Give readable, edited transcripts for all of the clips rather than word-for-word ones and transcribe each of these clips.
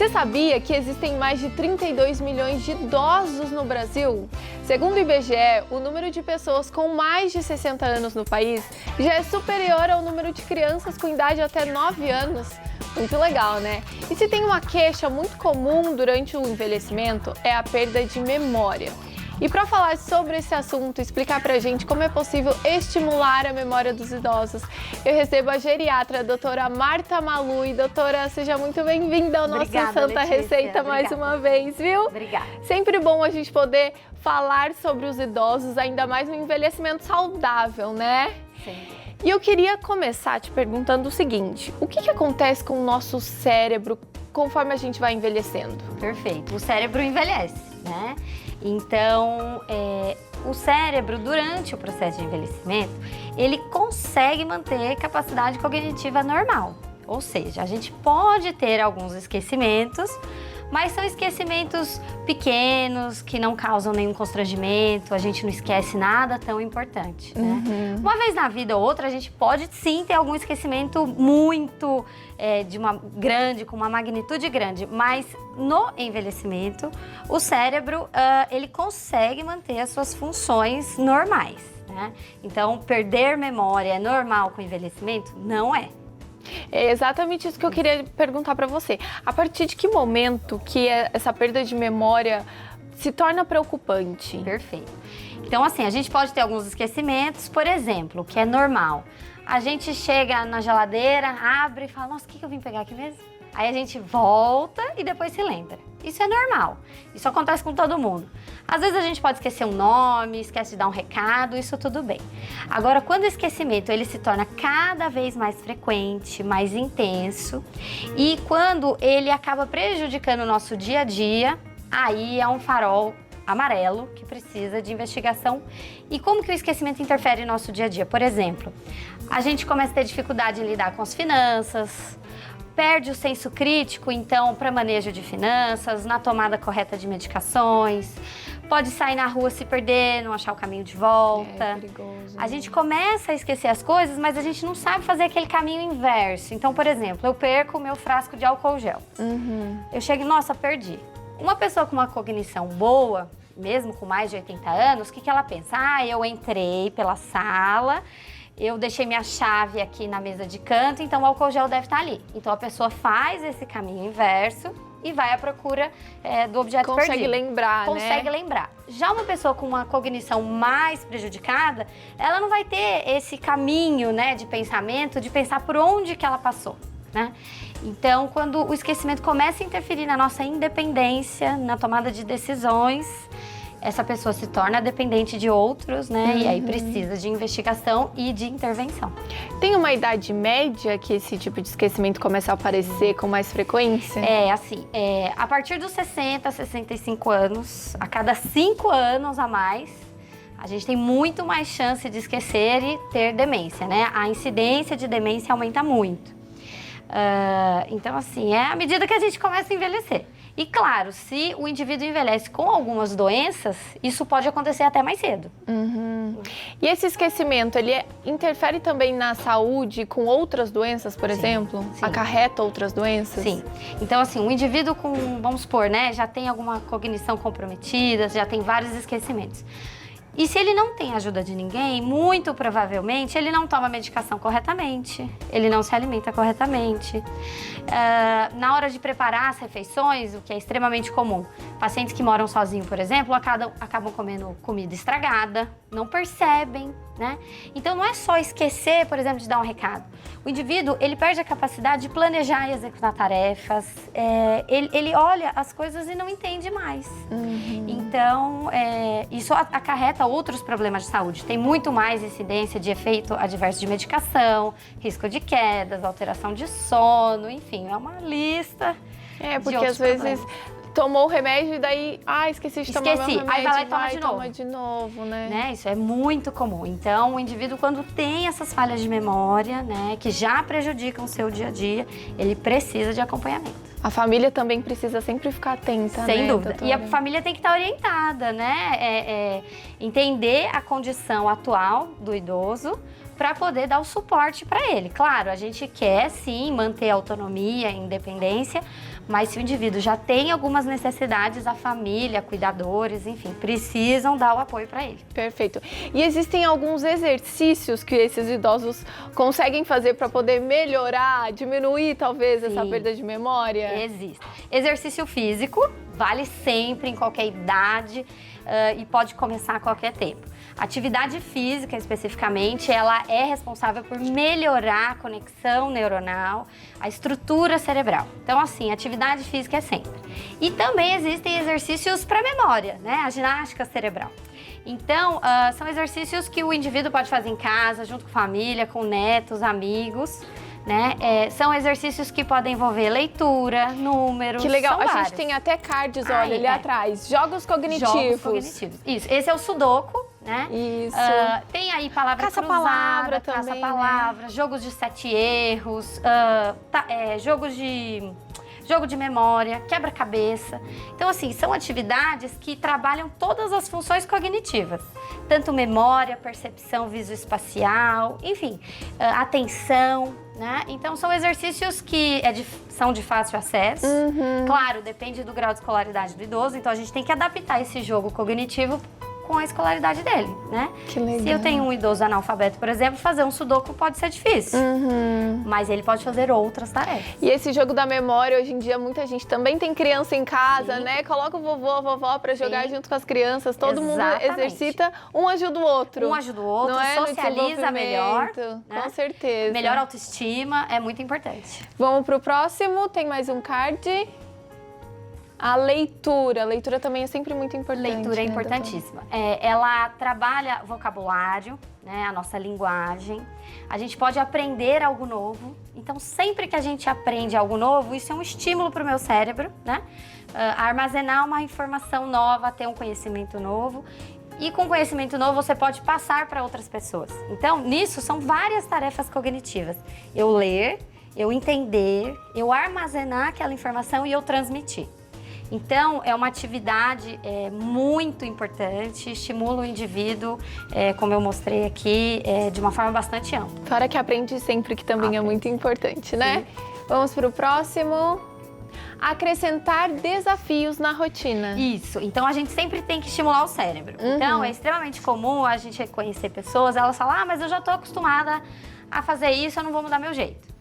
Você sabia que existem mais de 32 milhões de idosos no Brasil? Segundo o IBGE, o número de pessoas com mais de 60 anos no país já é superior ao número de crianças com idade até 9 anos. Muito legal, né? E se tem uma queixa muito comum durante o envelhecimento, é a perda de memória. E para falar sobre esse assunto, explicar pra gente como é possível estimular a memória dos idosos, eu recebo a geriatra, a doutora Marta Malu. E doutora, seja muito bem-vinda ao nosso Santa Letícia. Receita mais uma vez, viu? Obrigada. Sempre bom a gente poder falar sobre os idosos, ainda mais no envelhecimento saudável, né? Sim. E eu queria começar te perguntando o seguinte: o que acontece com o nosso cérebro conforme a gente vai envelhecendo? Perfeito. O cérebro envelhece, né? Então, o cérebro, durante o processo de envelhecimento, ele consegue manter capacidade cognitiva normal. Ou seja, a gente pode ter alguns esquecimentos, mas são esquecimentos pequenos, que não causam nenhum constrangimento, a gente não esquece nada tão importante, né? Uma vez na vida ou outra, a gente pode sim ter algum esquecimento muito com uma magnitude grande, mas no envelhecimento, o cérebro, ele consegue manter as suas funções normais, né? Então, perder memória é normal com o envelhecimento? Não é. É exatamente isso que eu queria perguntar para você. A partir de que momento que essa perda de memória se torna preocupante? Perfeito. Então, assim, a gente pode ter alguns esquecimentos, por exemplo, que é normal. A gente chega na geladeira, abre e fala, nossa, o que eu vim pegar aqui mesmo? Aí a gente volta e depois se lembra. Isso é normal. Isso acontece com todo mundo. Às vezes a gente pode esquecer um nome, esquece de dar um recado, isso tudo bem. Agora, quando o esquecimento ele se torna cada vez mais frequente, mais intenso, e quando ele acaba prejudicando o nosso dia a dia, aí é um farol amarelo que precisa de investigação. E como que o esquecimento interfere no nosso dia a dia? Por exemplo, a gente começa a ter dificuldade em lidar com as finanças, perde o senso crítico, então, para manejo de finanças, na tomada correta de medicações, pode sair na rua se perder, não achar o caminho de volta. É perigoso. A gente começa a esquecer as coisas, mas a gente não sabe fazer aquele caminho inverso. Então, por exemplo, eu perco o meu frasco de álcool gel. Eu chego e, nossa, perdi. Uma pessoa com uma cognição boa, mesmo com mais de 80 anos, o que ela pensa? Ah, eu entrei pela sala, eu deixei minha chave aqui na mesa de canto, então o álcool gel deve estar ali. Então a pessoa faz esse caminho inverso e vai à procura do objeto perdido. Consegue lembrar, né? Consegue lembrar. Já uma pessoa com uma cognição mais prejudicada, ela não vai ter esse caminho, né, de pensamento, de pensar por onde que ela passou, né? Então, quando o esquecimento começa a interferir na nossa independência, na tomada de decisões, essa pessoa se torna dependente de outros, né? E aí precisa de investigação e de intervenção. Tem uma idade média que esse tipo de esquecimento começa a aparecer com mais frequência? A partir dos 60, 65 anos, a cada 5 anos a mais, a gente tem muito mais chance de esquecer e ter demência, né? A incidência de demência aumenta muito. Então, assim, é à medida que a gente começa a envelhecer. E claro, se o indivíduo envelhece com algumas doenças, isso pode acontecer até mais cedo. E esse esquecimento, ele interfere também na saúde com outras doenças, por exemplo? sim. Acarreta outras doenças? Sim. Então, assim, um indivíduo com, vamos supor, né, já tem alguma cognição comprometida, já tem vários esquecimentos. E se ele não tem ajuda de ninguém, muito provavelmente ele não toma medicação corretamente, ele não se alimenta corretamente. Na hora de preparar as refeições, o que é extremamente comum, pacientes que moram sozinhos, por exemplo, acabam comendo comida estragada, não percebem, né? Então não é só esquecer, por exemplo, de dar um recado. O indivíduo, ele perde a capacidade de planejar e executar tarefas, ele olha as coisas e não entende mais. Então, isso acarreta outros problemas de saúde. Tem muito mais incidência de efeito adverso de medicação, risco de quedas, alteração de sono, enfim, é uma lista porque às vezes tomou o remédio e daí, esqueci de tomar o remédio. Aí vai lá e toma de novo, né? Isso é muito comum. Então, o indivíduo, quando tem essas falhas de memória, né, que já prejudicam o seu dia a dia, ele precisa de acompanhamento. A família também precisa sempre ficar atenta, Sem né, dúvida. doutora? E a família tem que estar orientada, né? Entender a condição atual do idoso, para poder dar o suporte para ele. Claro, a gente quer sim manter a autonomia, a independência, mas se o indivíduo já tem algumas necessidades, a família, cuidadores, enfim, precisam dar o apoio para ele. Perfeito. E existem alguns exercícios que esses idosos conseguem fazer para poder melhorar, diminuir talvez essa perda de memória? Existe. Exercício físico vale sempre, em qualquer idade, e pode começar a qualquer tempo. Atividade física, especificamente, ela é responsável por melhorar a conexão neuronal, a estrutura cerebral. Então, assim, atividade física é sempre. E também existem exercícios para memória, né? A ginástica cerebral. Então, são exercícios que o indivíduo pode fazer em casa, junto com família, com netos, amigos, né? São exercícios que podem envolver leitura, números. Que legal, a vários. gente tem até cards, olha, ali atrás. Jogos cognitivos. Jogos cognitivos. Isso, esse é o Sudoku, né? Isso. Tem aí palavra Caça-palavra cruzada, também, caça-palavra, jogos de 7 erros, jogo de memória, quebra-cabeça. Então, assim, são atividades que trabalham todas as funções cognitivas. Tanto memória, percepção visoespacial, enfim, atenção, né? Então, são exercícios que são de fácil acesso. Claro, depende do grau de escolaridade do idoso, então a gente tem que adaptar esse jogo cognitivo com a escolaridade dele, né? Que legal. Se eu tenho um idoso analfabeto, por exemplo, fazer um sudoku pode ser difícil, mas ele pode fazer outras tarefas. E esse jogo da memória, hoje em dia, muita gente também tem criança em casa, né? Coloca o vovô, a vovó para jogar junto com as crianças. Todo mundo exercita, um ajuda o outro. Um ajuda o outro, não é? socializa melhor. Né? Com certeza. Melhor autoestima, é muito importante. Vamos pro próximo, tem mais um card. A leitura. A leitura também é sempre muito importante. Leitura é importantíssima. Ela trabalha vocabulário, né, a nossa linguagem. A gente pode aprender algo novo. Então, sempre que a gente aprende algo novo, isso é um estímulo para o meu cérebro, né? Armazenar uma informação nova, ter um conhecimento novo. E com conhecimento novo, você pode passar para outras pessoas. Então, nisso, são várias tarefas cognitivas. Eu ler, eu entender, eu armazenar aquela informação e eu transmitir. Então, é uma atividade muito importante, estimula o indivíduo, como eu mostrei aqui, de uma forma bastante ampla. Fora que aprende sempre, que também é muito importante, né? Vamos para o próximo. Acrescentar desafios na rotina. Isso. Então, a gente sempre tem que estimular o cérebro. Então, é extremamente comum a gente conhecer pessoas, elas falam, mas eu já estou acostumada a fazer isso, eu não vou mudar meu jeito.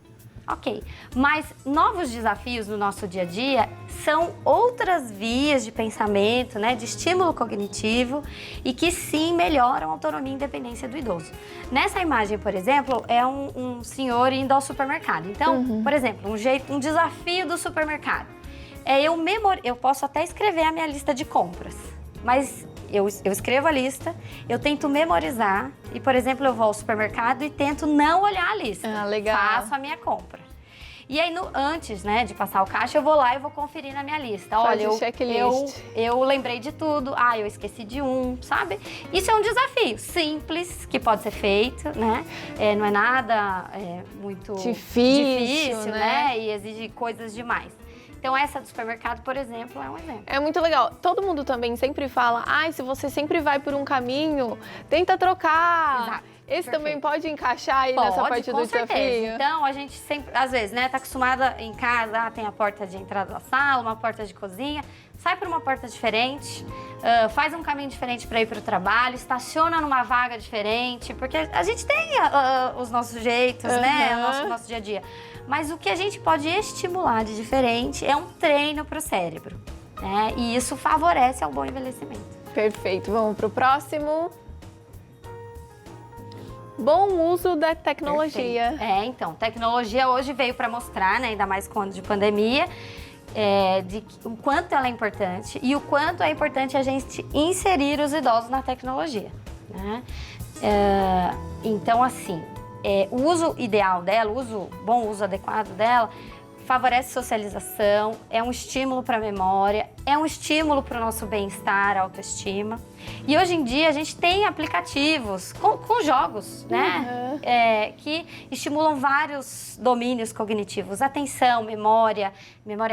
Ok, mas novos desafios no nosso dia a dia são outras vias de pensamento, né, de estímulo cognitivo e que sim melhoram a autonomia e independência do idoso. Nessa imagem, por exemplo, é um senhor indo ao supermercado. Então, por exemplo, um desafio do supermercado. Eu posso até escrever a minha lista de compras, mas eu escrevo a lista, eu tento memorizar e, por exemplo, eu vou ao supermercado e tento não olhar a lista. Ah, legal. Faço a minha compra. E aí, antes, né, de passar o caixa, eu vou lá e vou conferir na minha lista. Olha, eu lembrei de tudo. Eu esqueci de sabe? Isso é um desafio simples, que pode ser feito, né? Não é nada muito difícil, né? E exige coisas demais. Então, essa do supermercado, por exemplo, é um exemplo. É muito legal. Todo mundo também sempre fala, se você sempre vai por um caminho, tenta trocar. Exato. Esse também pode encaixar aí nessa parte do desafio? Então, a gente sempre, às vezes, né, tá acostumada em casa, tem a porta de entrada da sala, uma porta de cozinha, sai por uma porta diferente, faz um caminho diferente para ir para o trabalho, estaciona numa vaga diferente, porque a gente tem os nossos jeitos, né, o nosso dia a dia. Mas o que a gente pode estimular de diferente é um treino para o cérebro, né? E isso favorece ao bom envelhecimento. Perfeito. Vamos para o próximo. Bom uso da tecnologia. Perfeito. Então, tecnologia hoje veio para mostrar, né, ainda mais com o ano de pandemia, o quanto ela é importante e o quanto é importante a gente inserir os idosos na tecnologia, né? Então, assim, o uso ideal dela, bom uso adequado dela, favorece socialização, é um estímulo para a memória, é um estímulo para o nosso bem-estar, autoestima. E hoje em dia a gente tem aplicativos com jogos, né? Que estimulam vários domínios cognitivos, atenção, memória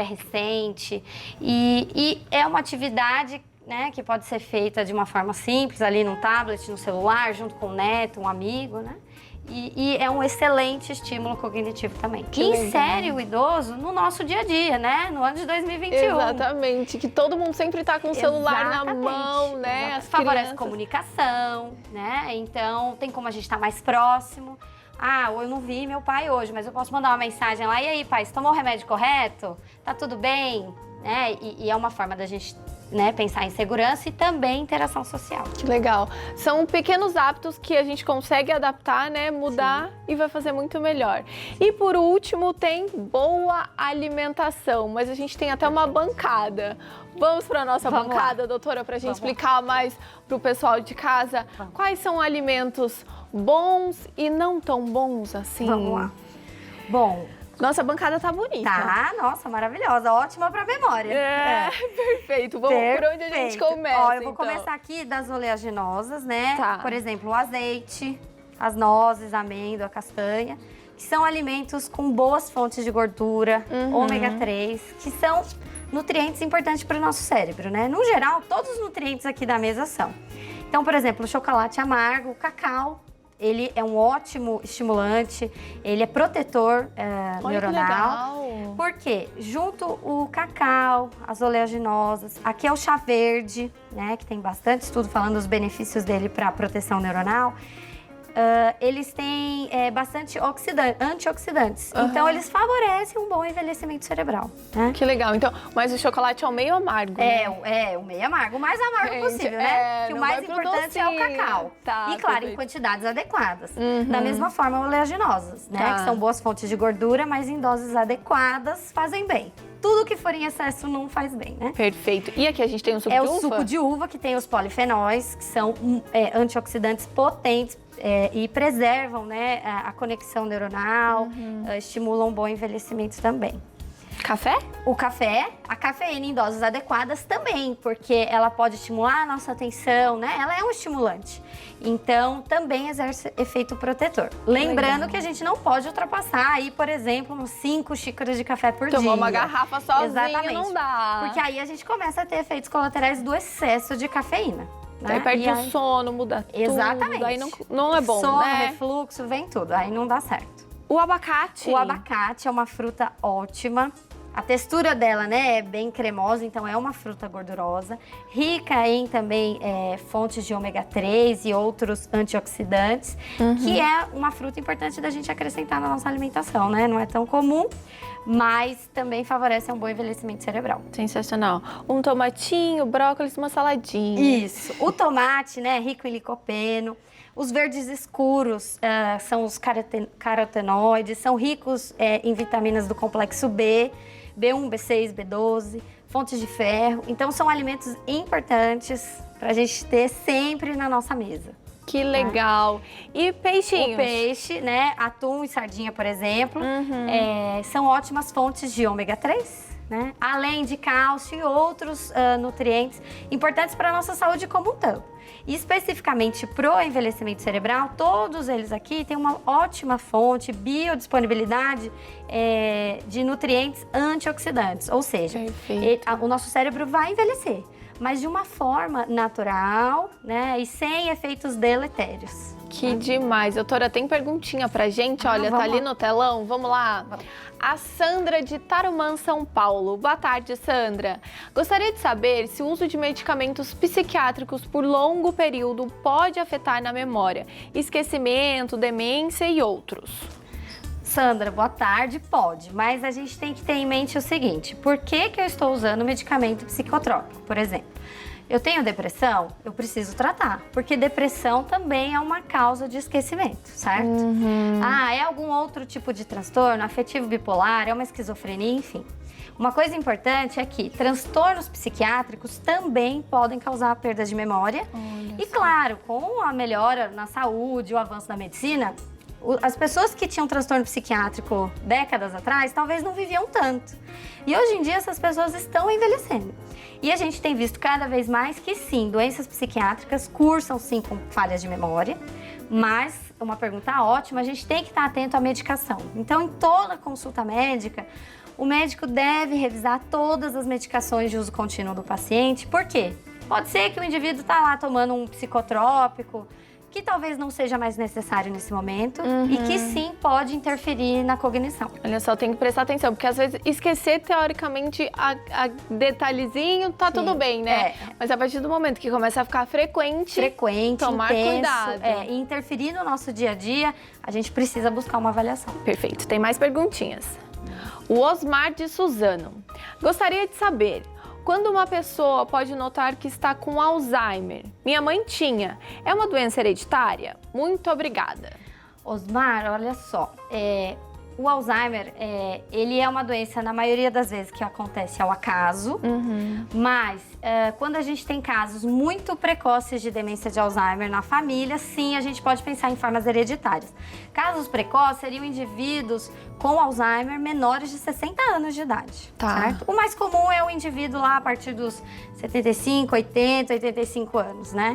recente. E é uma atividade, né, que pode ser feita de uma forma simples, ali no tablet, no celular, junto com o neto, um amigo, né? E é um excelente estímulo cognitivo também. Que Insere legal. o idoso no nosso dia a dia, né? No ano de 2021. Exatamente, que todo mundo sempre tá com o celular na Exatamente. mão, né? As Favorece crianças. comunicação, né? Então, tem como a gente estar mais próximo. Ah, eu não vi meu pai hoje, mas eu posso mandar uma mensagem lá. E aí, pai, você tomou o remédio correto? Tá tudo bem? Né? E é uma forma da gente, né, pensar em segurança e também interação social. Que legal. São pequenos hábitos que a gente consegue adaptar, né? Mudar e vai fazer muito melhor. E por último, tem boa alimentação, mas a gente tem até uma bancada. Vamos para a nossa Vamos bancada, lá. doutora, para a gente Vamos lá. explicar mais para o pessoal de casa quais são alimentos bons e não tão bons assim. Vamos lá. Bom, Nossa bancada tá bonita. tá, nossa, maravilhosa, ótima pra memória. Perfeito. Vamos por onde a gente Perfeito. começa, Ó, eu vou então. começar aqui das oleaginosas, né? Tá. Por exemplo, o azeite, as nozes, a amêndoa, a castanha, que são alimentos com boas fontes de gordura, ômega 3, que são nutrientes importantes para o nosso cérebro, né? No geral, todos os nutrientes aqui da mesa são. Então, por exemplo, o chocolate amargo, o cacau, ele é um ótimo estimulante, ele é protetor Olha que neuronal. legal. Por quê? Junto o cacau, as oleaginosas, aqui é o chá verde, né, que tem bastante estudo falando dos benefícios dele para a proteção neuronal. Eles têm bastante antioxidantes, então eles favorecem um bom envelhecimento cerebral, né? Que legal. Então, mas o chocolate é o meio amargo, né? O meio amargo, o mais amargo Gente, possível, né? Que o não mais vai pro importante é o docinho. cacau. Tá, E claro, em perfeito. quantidades adequadas. Da mesma forma, oleaginosas, né? Tá. Que são boas fontes de gordura, mas em doses adequadas fazem bem. Tudo que for em excesso não faz bem, né? Perfeito. E aqui a gente tem um suco É de o uva? suco de uva, que tem os polifenóis, que são antioxidantes potentes e preservam, né, a conexão neuronal, estimulam um bom envelhecimento também. Café? O café, a cafeína em doses adequadas também, porque ela pode estimular a nossa atenção, né? Ela é um estimulante. Então, também exerce efeito protetor. Lembrando que a gente não pode ultrapassar aí, por exemplo, uns 5 xícaras de café por dia. Tomar uma garrafa sozinho Exatamente. não dá. Porque aí a gente começa a ter efeitos colaterais do excesso de cafeína. Né? Aí perde E o sono, muda Exatamente. tudo. Aí não é bom, Sono, né? refluxo, vem tudo. Aí não dá certo. O abacate. O abacate é uma fruta ótima. A textura dela, né, é bem cremosa, então é uma fruta gordurosa. Rica em também fontes de ômega 3 e outros antioxidantes, que é uma fruta importante da gente acrescentar na nossa alimentação, né? Não é tão comum, mas também favorece um bom envelhecimento cerebral. Sensacional. Um tomatinho, brócolis, uma saladinha. Isso. O tomate, né, rico em licopeno. Os verdes escuros são os carotenoides, são ricos em vitaminas do complexo B, B1, B6, B12, fontes de ferro. Então, são alimentos importantes para a gente ter sempre na nossa mesa. Que legal. E peixinhos? O peixe, né, atum e sardinha, por exemplo, são ótimas fontes de ômega 3. Né? Além de cálcio e outros nutrientes importantes para a nossa saúde como um todo. E especificamente para o envelhecimento cerebral, todos eles aqui têm uma ótima fonte, biodisponibilidade de nutrientes antioxidantes. Ou seja, o nosso cérebro vai envelhecer, mas de uma forma natural, né? E sem efeitos deletérios. Que demais. Doutora, tem perguntinha pra gente? Olha, tá ali no telão. Vamos lá. A Sandra de Tarumã, São Paulo. Boa tarde, Sandra. Gostaria de saber se o uso de medicamentos psiquiátricos por longo período pode afetar na memória, esquecimento, demência e outros. Sandra, boa tarde. Pode, mas a gente tem que ter em mente o seguinte: por que eu estou usando medicamento psicotrópico, por exemplo? Eu tenho depressão, eu preciso tratar, porque depressão também é uma causa de esquecimento, certo? É algum outro tipo de transtorno, afetivo bipolar, é uma esquizofrenia, enfim. Uma coisa importante é que transtornos psiquiátricos também podem causar perda de memória. E claro, com a melhora na saúde, o avanço da medicina, as pessoas que tinham transtorno psiquiátrico décadas atrás, talvez não viviam tanto. E hoje em dia essas pessoas estão envelhecendo. E a gente tem visto cada vez mais que sim, doenças psiquiátricas cursam sim com falhas de memória, mas uma pergunta ótima, a gente tem que estar atento à medicação. Então, em toda consulta médica, o médico deve revisar todas as medicações de uso contínuo do paciente. Por quê? Pode ser que o indivíduo está lá tomando um psicotrópico, que talvez não seja mais necessário nesse momento e que sim pode interferir na cognição. Olha só, tem que prestar atenção, porque às vezes esquecer teoricamente a detalhezinho tá tudo bem, né? Mas a partir do momento que começa a ficar frequente, tomar intenso, cuidado. E interferir no nosso dia a dia, a gente precisa buscar uma avaliação. Perfeito, tem mais perguntinhas. O Osmar de Suzano. Gostaria de saber, quando uma pessoa pode notar que está com Alzheimer? Minha mãe tinha. É uma doença hereditária? Muito obrigada. Osmar, olha só, o Alzheimer, ele é uma doença, na maioria das vezes, que acontece ao acaso, mas quando a gente tem casos muito precoces de demência de Alzheimer na família, sim, a gente pode pensar em formas hereditárias. Casos precoces seriam indivíduos com Alzheimer menores de 60 anos de idade, certo? O mais comum é o indivíduo lá a partir dos 75, 80, 85 anos, né?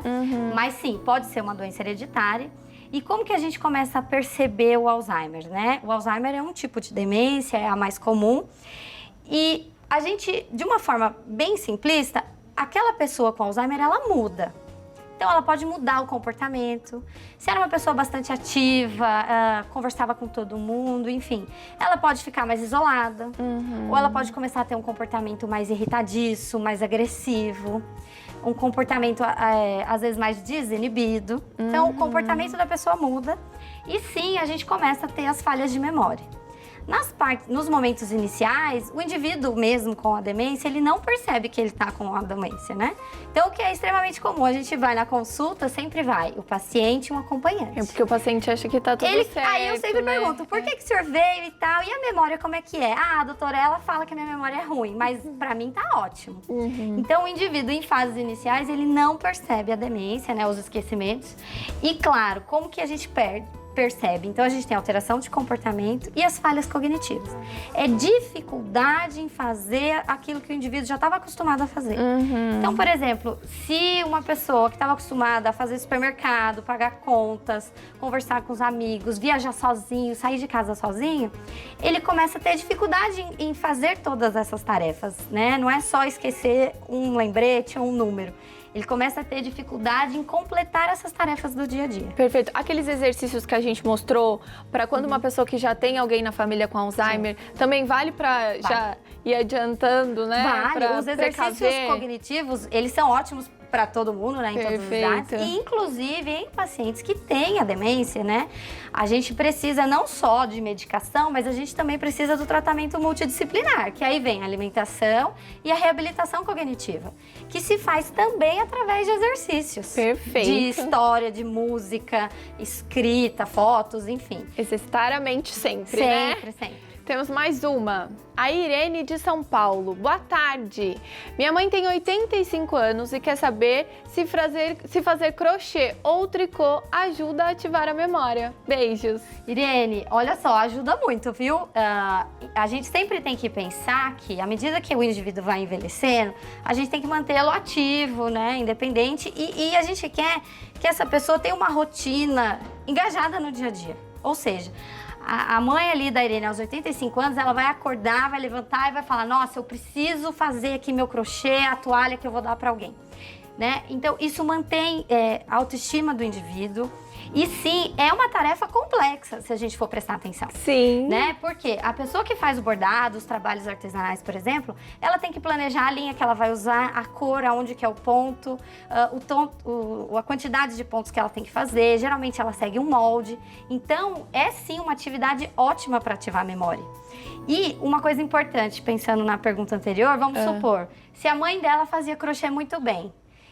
Mas sim, pode ser uma doença hereditária. E como que a gente começa a perceber o Alzheimer, né? O Alzheimer é um tipo de demência, é a mais comum. E a gente, de uma forma bem simplista, aquela pessoa com Alzheimer, ela muda. Então, ela pode mudar o comportamento. Se era uma pessoa bastante ativa, conversava com todo mundo, enfim. Ela pode ficar mais isolada. Ou ela pode começar a ter um comportamento mais irritadiço, mais agressivo. Um comportamento, às vezes, mais desinibido. Então, o comportamento da pessoa muda. E sim, a gente começa a ter as falhas de memória. Nos momentos iniciais, o indivíduo mesmo com a demência, ele não percebe que ele está com a demência, né? Então, o que é extremamente comum, a gente vai na consulta, sempre vai o paciente e um acompanhante. É porque o paciente acha que tá tudo certo, aí eu sempre pergunto, por que o senhor veio e tal? E a memória, como é que é? Ah, doutora, ela fala que a minha memória é ruim, mas pra mim tá ótimo. Então, o indivíduo em fases iniciais, ele não percebe a demência, né? Os esquecimentos. E, claro, como que a gente percebe? Então, a gente tem alteração de comportamento e as falhas cognitivas. É dificuldade em fazer aquilo que o indivíduo já estava acostumado a fazer. Então, por exemplo, se uma pessoa que estava acostumada a fazer supermercado, pagar contas, conversar com os amigos, viajar sozinho, sair de casa sozinho, ele começa a ter dificuldade em fazer todas essas tarefas, né? Não é só esquecer um lembrete ou um número. Ele começa a ter dificuldade em completar essas tarefas do dia a dia. Perfeito. Aqueles exercícios que a gente mostrou para quando uma pessoa que já tem alguém na família com Alzheimer, também vale para já ir adiantando, né? Vale. Os exercícios cognitivos, eles são ótimos para todo mundo, né? Em todas as idades. E, inclusive, em pacientes que têm a demência, né? A gente precisa não só de medicação, mas a gente também precisa do tratamento multidisciplinar, que aí vem a alimentação e a reabilitação cognitiva, que se faz também através de exercícios. Perfeito. De história, de música, escrita, fotos, enfim. Exercitar a mente sempre, né? Sempre. Temos mais uma. A Irene de São Paulo. Boa tarde. Minha mãe tem 85 anos e quer saber se fazer crochê ou tricô ajuda a ativar a memória. Beijos. Irene, olha só, ajuda muito, viu? A gente sempre tem que pensar que, à medida que o indivíduo vai envelhecendo, a gente tem que mantê-lo ativo, né? Independente. E a gente quer que essa pessoa tenha uma rotina engajada no dia a dia. Ou seja, a mãe ali da Irene, aos 85 anos, ela vai acordar, vai levantar e vai falar: nossa, eu preciso fazer aqui meu crochê, a toalha que eu vou dar para alguém, né? Então, isso mantém a autoestima do indivíduo. E sim, é uma tarefa complexa, se a gente for prestar atenção. Sim. Né? Porque a pessoa que faz o bordado, os trabalhos artesanais, por exemplo, ela tem que planejar a linha que ela vai usar, a cor, aonde que é o ponto, a quantidade de pontos que ela tem que fazer. Geralmente ela segue um molde. Então, é sim uma atividade ótima para ativar a memória. E uma coisa importante, pensando na pergunta anterior, vamos supor, se a mãe dela fazia crochê muito bem,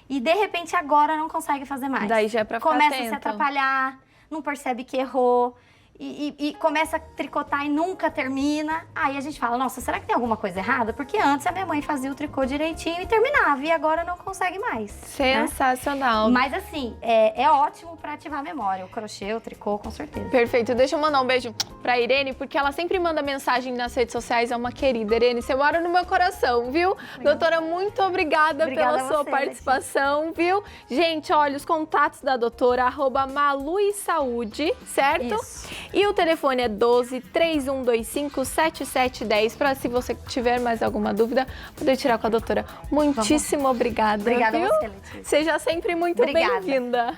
e de repente agora não consegue fazer mais. Daí já é pra ficar Começa atento. a se atrapalhar, não percebe que errou. E começa a tricotar e nunca termina. Aí a gente fala: nossa, será que tem alguma coisa errada? Porque antes a minha mãe fazia o tricô direitinho e terminava, e agora não consegue mais. Sensacional. Né? Mas assim, é ótimo para ativar a memória, o crochê, o tricô, com certeza. Perfeito. Deixa eu mandar um beijo pra Irene, porque ela sempre manda mensagem nas redes sociais, é uma querida. Irene, você mora no meu coração, viu? Doutora, muito obrigada pela sua participação, viu? Gente, olha, os contatos da doutora, @maluisaúde, certo? Isso. E o telefone é 12-3125-7710, para se você tiver mais alguma dúvida, poder tirar com a doutora. Muitíssimo obrigada. Obrigada viu? a você, Letícia. Seja sempre muito bem-vinda.